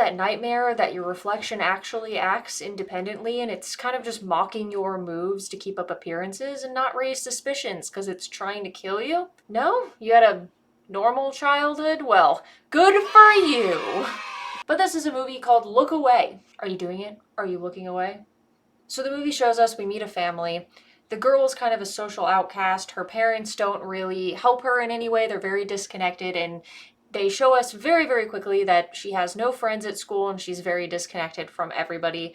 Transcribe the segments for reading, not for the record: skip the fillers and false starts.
that nightmare that your reflection actually acts independently and it's kind of just mocking your moves to keep up appearances and not raise suspicions because it's trying to kill you? No? You had a normal childhood? Well, good for you! But this is a movie called Look Away. Are you doing it? Are you looking away? So the movie shows us we meet a family. The girl is kind of a social outcast. Her parents don't really help her in any way. They're very disconnected, and they show us very, very quickly that she has no friends at school and she's very disconnected from everybody,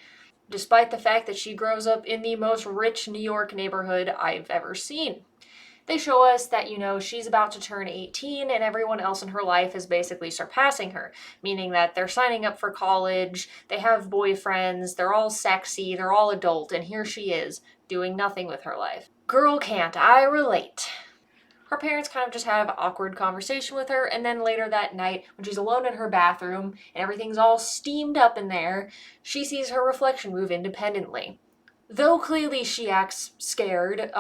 despite the fact that she grows up in the most rich New York neighborhood I've ever seen. They show us that, she's about to turn 18 and everyone else in her life is basically surpassing her, meaning that they're signing up for college, they have boyfriends, they're all sexy, they're all adult, and here she is, doing nothing with her life. Girl, can't I relate? Her parents kind of just have an awkward conversation with her, and then later that night, when she's alone in her bathroom and everything's all steamed up in there, she sees her reflection move independently. Though clearly she acts scared,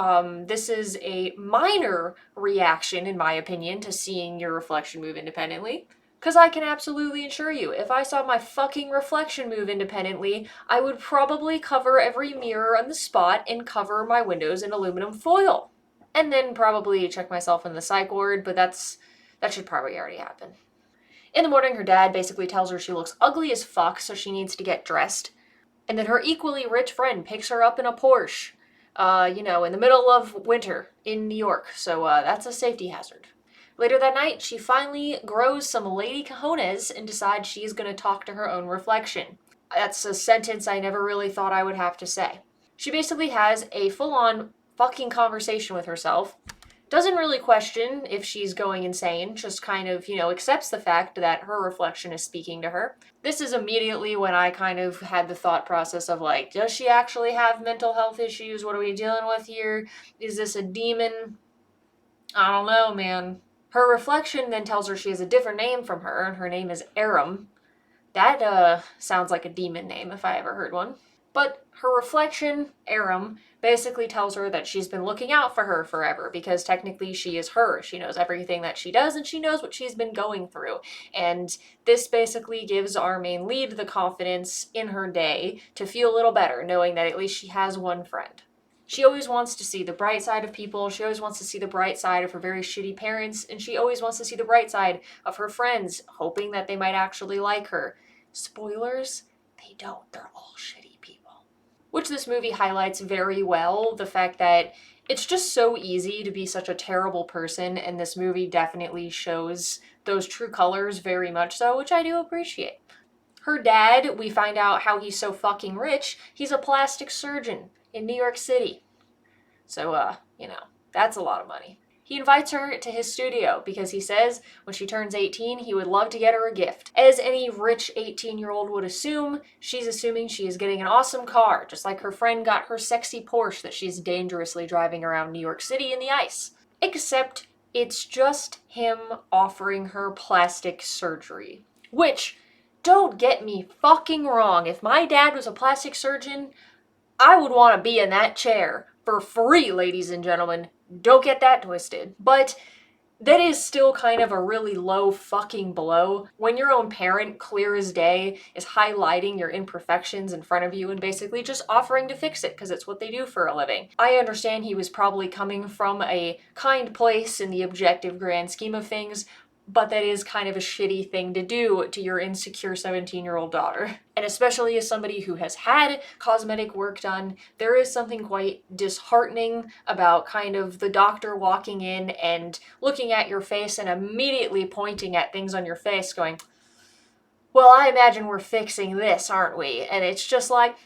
this is a minor reaction, in my opinion, to seeing your reflection move independently. Because I can absolutely assure you, if I saw my fucking reflection move independently, I would probably cover every mirror on the spot and cover my windows in aluminum foil. And then probably check myself in the psych ward, but that should probably already happen. In the morning, her dad basically tells her she looks ugly as fuck, so she needs to get dressed. And then her equally rich friend picks her up in a Porsche, in the middle of winter in New York. So that's a safety hazard. Later that night, she finally grows some lady cojones and decides she's going to talk to her own reflection. That's a sentence I never really thought I would have to say. She basically has a full-on fucking conversation with herself. Doesn't really question if she's going insane, just kind of, accepts the fact that her reflection is speaking to her. This is immediately when I kind of had the thought process of like, does she actually have mental health issues? What are we dealing with here? Is this a demon? I don't know, man. Her reflection then tells her she has a different name from her, and her name is Aram. That, sounds like a demon name if I ever heard one. But her reflection, Aram, basically tells her that she's been looking out for her forever because technically she is her. She knows everything that she does and she knows what she's been going through. And this basically gives our main lead the confidence in her day to feel a little better, knowing that at least she has one friend. She always wants to see the bright side of people, she always wants to see the bright side of her very shitty parents, and she always wants to see the bright side of her friends, hoping that they might actually like her. Spoilers? They don't. They're all shitty people. Which this movie highlights very well, the fact that it's just so easy to be such a terrible person, and this movie definitely shows those true colors very much so, which I do appreciate. Her dad, we find out how he's so fucking rich, he's a plastic surgeon in New York City. So, that's a lot of money. He invites her to his studio because he says when she turns 18, he would love to get her a gift. As any rich 18-year-old would assume, she's assuming she is getting an awesome car, just like her friend got her sexy Porsche that she's dangerously driving around New York City in the ice. Except it's just him offering her plastic surgery. Which, don't get me fucking wrong, if my dad was a plastic surgeon, I would want to be in that chair for free, ladies and gentlemen. Don't get that twisted. But that is still kind of a really low fucking blow when your own parent, clear as day, is highlighting your imperfections in front of you and basically just offering to fix it because it's what they do for a living. I understand he was probably coming from a kind place in the objective grand scheme of things, but that is kind of a shitty thing to do to your insecure 17-year-old daughter. And especially as somebody who has had cosmetic work done, there is something quite disheartening about kind of the doctor walking in and looking at your face and immediately pointing at things on your face going, well, I imagine we're fixing this, aren't we? And it's just like,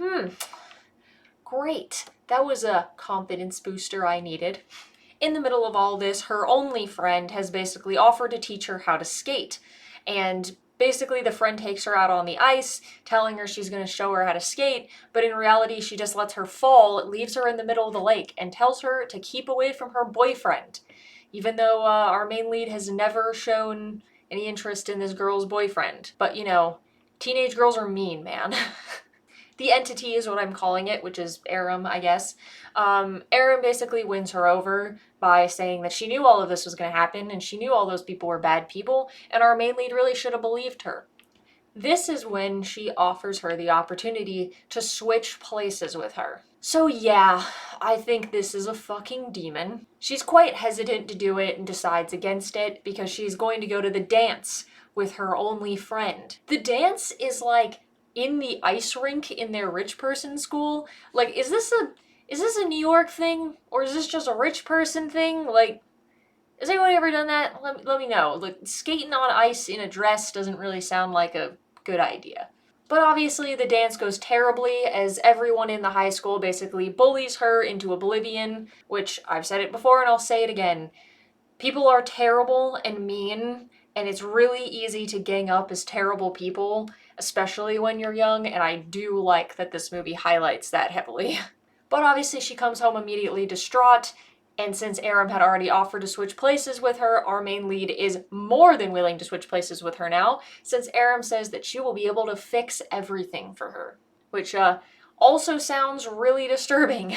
great. That was a confidence booster I needed. In the middle of all this, her only friend has basically offered to teach her how to skate. And basically the friend takes her out on the ice, telling her she's going to show her how to skate, but in reality she just lets her fall, leaves her in the middle of the lake, and tells her to keep away from her boyfriend. Even though our main lead has never shown any interest in this girl's boyfriend. But, teenage girls are mean, man. The entity is what I'm calling it, which is Aram, I guess. Aram basically wins her over by saying that she knew all of this was going to happen and she knew all those people were bad people, and our main lead really should have believed her. This is when she offers her the opportunity to switch places with her. So yeah, I think this is a fucking demon. She's quite hesitant to do it and decides against it because she's going to go to the dance with her only friend. The dance is like in the ice rink in their rich person school. Like, is this a New York thing? Or is this just a rich person thing? Like, has anyone ever done that? Let me know. Like, skating on ice in a dress doesn't really sound like a good idea. But obviously, the dance goes terribly as everyone in the high school basically bullies her into oblivion, which I've said it before and I'll say it again. People are terrible and mean, and it's really easy to gang up as terrible people, especially when you're young, and I do like that this movie highlights that heavily. But obviously, she comes home immediately distraught, and since Aram had already offered to switch places with her, our main lead is more than willing to switch places with her now, since Aram says that she will be able to fix everything for her. Which, also sounds really disturbing.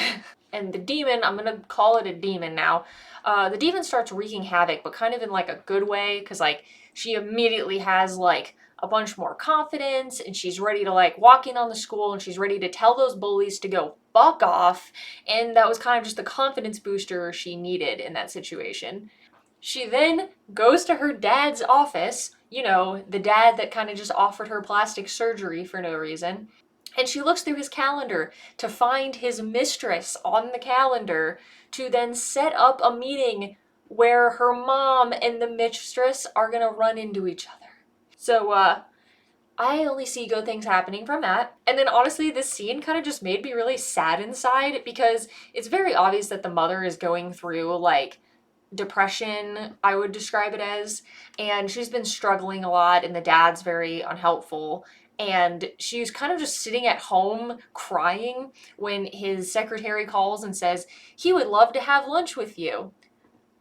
And the demon, I'm gonna call it a demon now, the demon starts wreaking havoc, but kind of in like a good way, because like she immediately has like a bunch more confidence and she's ready to like walk in on the school and she's ready to tell those bullies to go fuck off. And that was kind of just the confidence booster she needed in that situation. She then goes to her dad's office, you know, the dad that kind of just offered her plastic surgery for no reason. And she looks through his calendar to find his mistress on the calendar to then set up a meeting where her mom and the mistress are gonna run into each other. So, I only see good things happening from that. And then honestly, this scene kind of just made me really sad inside because it's very obvious that the mother is going through like depression, I would describe it as, and she's been struggling a lot and the dad's very unhelpful. And she's kind of just sitting at home crying when his secretary calls and says, he would love to have lunch with you.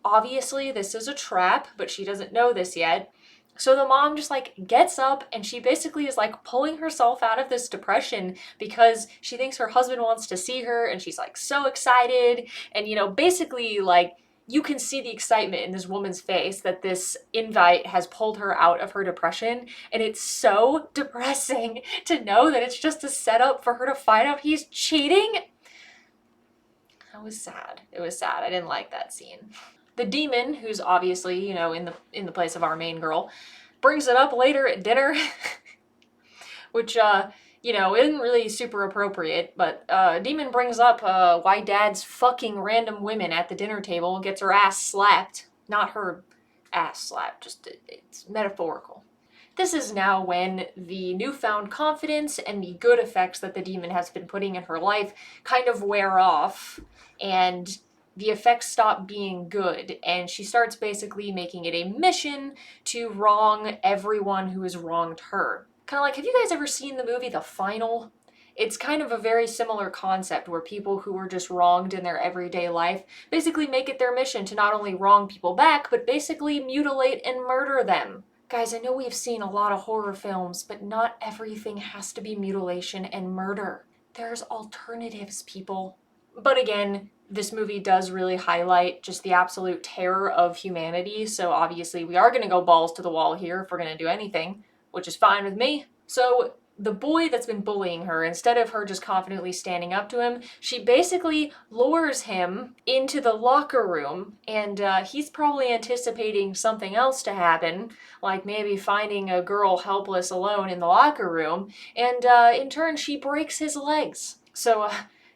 Obviously, this is a trap, but she doesn't know this yet. So the mom just like gets up and she basically is like pulling herself out of this depression because she thinks her husband wants to see her and she's like so excited. And you know, basically like you can see the excitement in this woman's face that this invite has pulled her out of her depression. And it's so depressing to know that it's just a setup for her to find out he's cheating. That was sad. It was sad. I didn't like that scene. The demon, who's obviously, you know, in the place of our main girl, brings it up later at dinner, which, you know, isn't really super appropriate, but demon brings up why dad's fucking random women at the dinner table, gets her ass slapped. Not her ass slapped, just it's metaphorical. This is now when the newfound confidence and the good effects that the demon has been putting in her life kind of wear off, and the effects stop being good, and she starts basically making it a mission to wrong everyone who has wronged her. Kind of like, have you guys ever seen the movie The Final? It's kind of a very similar concept where people who were just wronged in their everyday life basically make it their mission to not only wrong people back, but basically mutilate and murder them. Guys, I know we've seen a lot of horror films, but not everything has to be mutilation and murder. There's alternatives, people. But again, this movie does really highlight just the absolute terror of humanity, so obviously we are going to go balls to the wall here if we're going to do anything, which is fine with me. So the boy that's been bullying her, instead of her just confidently standing up to him, she basically lures him into the locker room, and he's probably anticipating something else to happen, like maybe finding a girl helpless alone in the locker room, and in turn she breaks his legs. So,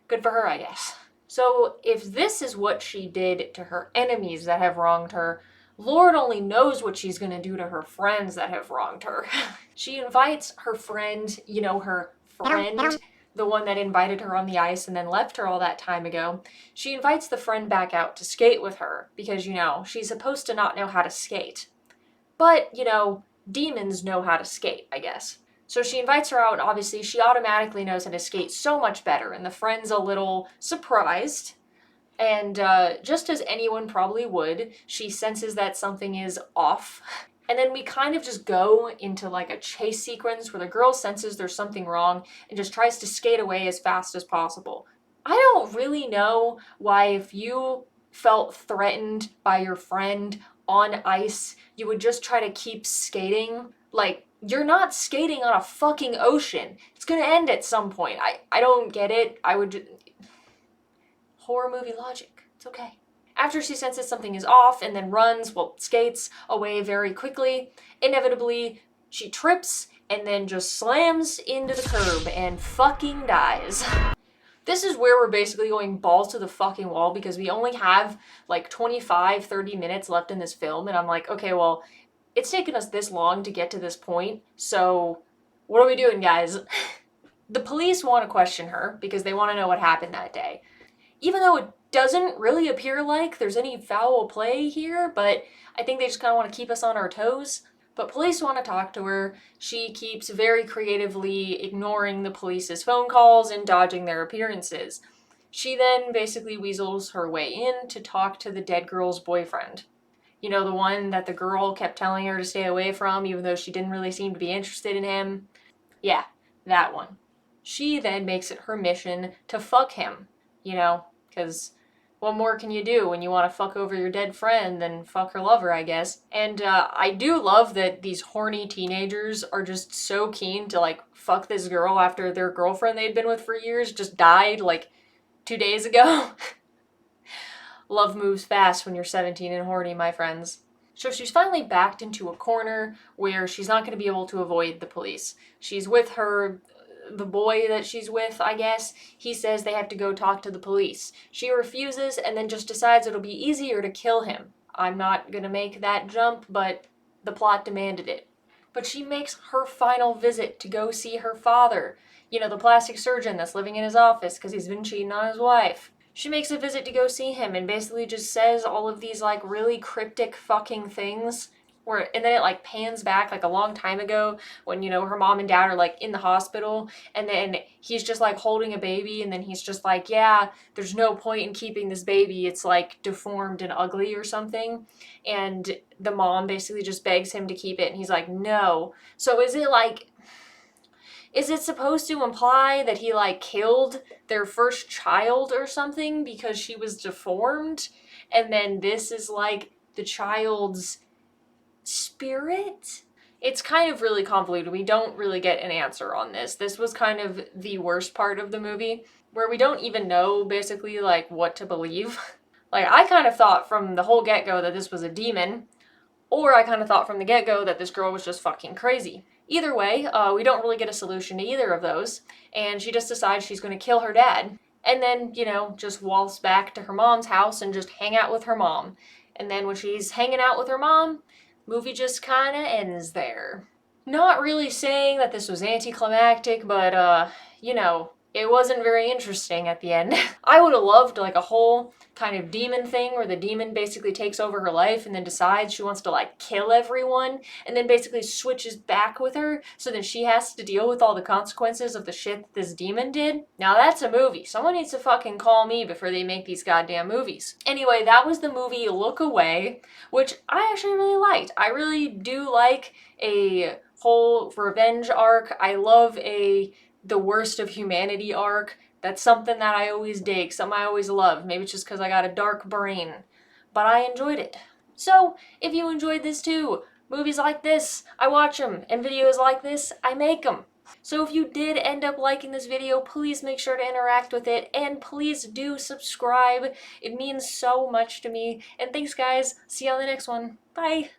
good for her, I guess. So, if this is what she did to her enemies that have wronged her, Lord only knows what she's gonna do to her friends that have wronged her. She invites her friend, you know, her friend, the one that invited her on the ice and then left her all that time ago. She invites the friend back out to skate with her because, you know, she's supposed to not know how to skate. But, you know, demons know how to skate, I guess. So she invites her out, and obviously she automatically knows how to skate so much better, and the friend's a little surprised. And just as anyone probably would, she senses that something is off. And then we kind of just go into like a chase sequence where the girl senses there's something wrong and just tries to skate away as fast as possible. I don't really know why, if you felt threatened by your friend on ice, you would just try to keep skating. Like, You're not skating on a fucking ocean. It's gonna end at some point. I don't get it. Horror movie logic. It's okay. After she senses something is off and then runs, well, skates away very quickly, inevitably she trips and then just slams into the curb and fucking dies. This is where we're basically going balls to the fucking wall because we only have like 25, 30 minutes left in this film, and I'm like, okay, well, it's taken us this long to get to this point, so what are we doing, guys? The police want to question her because they want to know what happened that day. Even though it doesn't really appear like there's any foul play here, but I think they just kind of want to keep us on our toes. But police want to talk to her. She keeps very creatively ignoring the police's phone calls and dodging their appearances. She then basically weasels her way in to talk to the dead girl's boyfriend. You know, the one that the girl kept telling her to stay away from, even though she didn't really seem to be interested in him. Yeah, that one. She then makes it her mission to fuck him, you know, because what more can you do when you want to fuck over your dead friend than fuck her lover, I guess? And I do love that these horny teenagers are just so keen to, like, fuck this girl after their girlfriend they'd been with for years just died, like, 2 days ago. Love moves fast when you're 17 and horny, my friends. So she's finally backed into a corner where she's not going to be able to avoid the police. She's with the boy that she's with, I guess. He says they have to go talk to the police. She refuses and then just decides it'll be easier to kill him. I'm not gonna make that jump, but the plot demanded it. But she makes her final visit to go see her father. You know, the plastic surgeon that's living in his office because he's been cheating on his wife. She makes a visit to go see him and basically just says all of these, like, really cryptic fucking things. And then it, like, pans back, like, a long time ago when, you know, her mom and dad are, like, in the hospital, and then he's just, like, holding a baby, and then he's just like, yeah, there's no point in keeping this baby, it's, like, deformed and ugly or something, and the mom basically just begs him to keep it, and he's like, no. So is it supposed to imply that he, like, killed their first child or something because she was deformed, and then this is, like, the child's spirit? It's kind of really convoluted. We don't really get an answer on this. This was kind of the worst part of the movie, where we don't even know, basically, like, what to believe. Like, I kind of thought from the whole get-go that this was a demon, or I kind of thought from the get-go that this girl was just fucking crazy. Either way, we don't really get a solution to either of those, and she just decides she's going to kill her dad, and then, you know, just waltz back to her mom's house and just hang out with her mom. And then when she's hanging out with her mom, movie just kind of ends there. Not really saying that this was anticlimactic, but, you know, it wasn't very interesting at the end. I would have loved, like, a whole kind of demon thing where the demon basically takes over her life and then decides she wants to, like, kill everyone, and then basically switches back with her, so then she has to deal with all the consequences of the shit that this demon did. Now that's a movie. Someone needs to fucking call me before they make these goddamn movies. Anyway, that was the movie Look Away, which I actually really liked. I really do like a whole revenge arc. I love the worst of humanity arc. That's something that I always dig, something I always love. Maybe it's just because I got a dark brain, but I enjoyed it. So, if you enjoyed this too, movies like this, I watch them, and videos like this, I make them. So if you did end up liking this video, please make sure to interact with it, and please do subscribe. It means so much to me. And thanks, guys. See you on the next one. Bye.